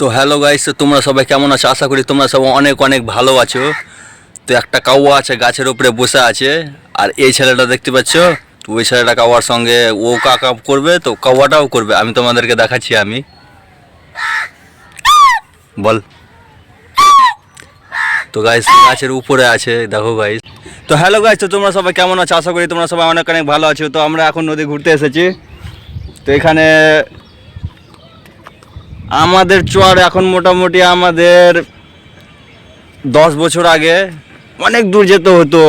তো hello guys, তো তোমরা সবাই কেমন আছো? আশা করি তোমরা সবাই অনেক অনেক ভালো আছো। তো একটা কাউয়া আছে, গাছের উপরে বসে আছে। আর এই ছেলেটা দেখতে পাচ্ছ, তো ওই ছেলেটা কাউয়ার সঙ্গে ও কাকা করবে, তো কাউয়াটাও করবে। আমি তোমাদেরকে দেখাচ্ছি। আমি বল। তো গাইস গাছের উপরে আছে, দেখো গাইস। তো হ্যালো গাইস, তো তোমরা সবাই কেমন আছো? আশা করি তোমরা সবাই অনেক অনেক ভালো আছো। তো আমরা এখন নদী ঘুরতে এসেছি। তো এখানে আমাদের চর এখন মোটামুটি আমাদের 10 বছর আগে অনেক দূর যেতে হতো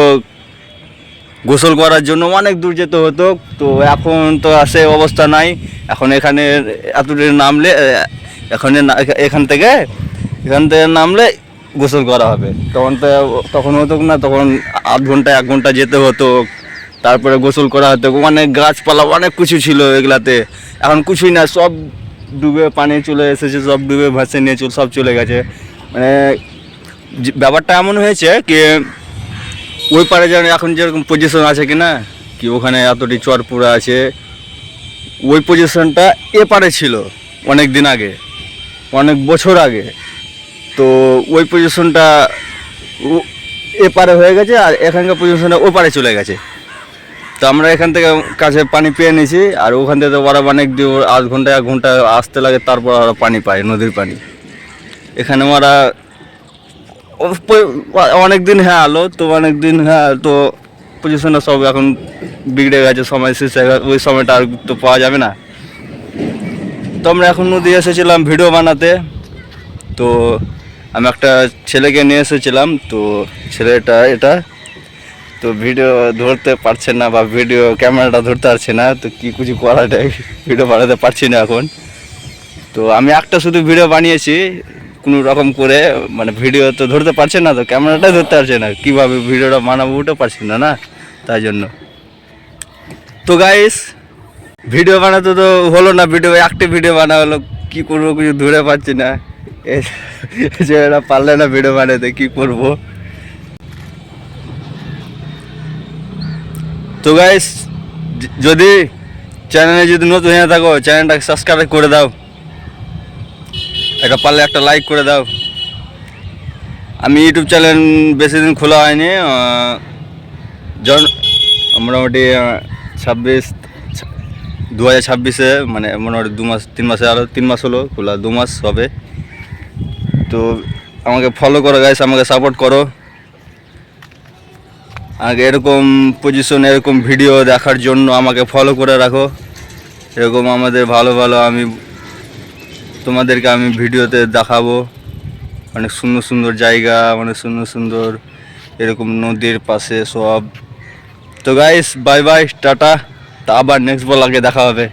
গোসল করার জন্য, অনেক দূর যেতে হতো। তো এখন তো সে অবস্থা নাই। এখন এখানে এতদূর নামলে এখান থেকে নামলে গোসল করা হবে। তখন হতো না, তখন আধ ঘন্টা 1 ঘন্টা যেতে হতো, তারপরে গোসল করা হতো। অনেক গাছপালা অনেক কিছু ছিল এগুলাতে। এখন কিছুই না, সব ডুবে পানি চলে এসেছে, সব ডুবে ভাসে নিয়ে সব চলে গেছে। মানে ব্যাপারটা এমন হয়েছে কি ওই পারে যেন এখন যেরকম পজিশন আছে কি না, কি ওখানে এতটি চর পুরা আছে, ওই পজিশনটা এপারে ছিল অনেক দিন আগে, অনেক বছর আগে। তো ওই পজিশনটা এপারে হয়ে গেছে, আর এখানকার পজিশনটা ওপারে চলে গেছে। তো আমরা এখান থেকে কাছে পানি পেয়ে নিয়েছি, আর ওখান থেকে তো ওরা অনেক দূর, আধ ঘন্টা 1 ঘন্টা আসতে লাগে, তারপর ওরা পানি পায়, নদীর পানি। এখানে ওরা অনেক দিন আলো, তো অনেক দিন তো পজিশনটা সব এখন বিগড়ে গেছে, সময় শেষে ওই সময়টা আর তো পাওয়া যাবে না। তো আমরা এখন নদী এসেছিলাম ভিডিও বানাতে। তো আমি একটা ছেলেকে নিয়ে এসেছিলাম, তো ছেলেটা এটা তো ভিডিও ধরতে পারছে না, বা ভিডিও ক্যামেরাটা ধরতে পারছে না। তো কি কিছু করাটাই, ভিডিও বানাতে পারছি না এখন। তো আমি একটা শুধু ভিডিও বানিয়েছি কোনো রকম করে, মানে ভিডিও তো ধরতে পারছে না, তো ক্যামেরাটাই ধরতে পারছে না, কীভাবে ভিডিওটা বানাবো ওটা পারছি না, তাই জন্য। তো গাইস ভিডিও বানাতে তো হলো না, একটা ভিডিও বানা হলো, কী করবো কিছু ধরে পাচ্ছি না। যে এরা পারলে না ভিডিও বানাতে, কী করবো। তো গাইস যদি চ্যানেলে যদি নতুন হয়ে থাকো, চ্যানেলটাকে সাবস্ক্রাইব করে দাও, পারলে একটা লাইক করে দাও। আমি ইউটিউব চ্যানেল বেশি দিন খোলা হয়নি, মোটামুটি 2026-এ, মানে মোটামুটি 3 মাসে, আরও 3 মাস হলো খোলা, 2 মাস হবে। তো আমাকে ফলো করো গাইস, আমাকে সাপোর্ট করো। আগে এরকম পজিশন, এরকম ভিডিও দেখার জন্য আমাকে ফলো করে রাখো। এরকম আমাদের ভালো ভালো তোমাদেরকে আমি ভিডিওতে দেখাবো, অনেক সুন্দর সুন্দর জায়গা, অনেক সুন্দর সুন্দর এরকম নদীর পাশে সব। তো গাইস বাই বাই, টাটা। তা আবার নেক্সট ব্লগে দেখা হবে।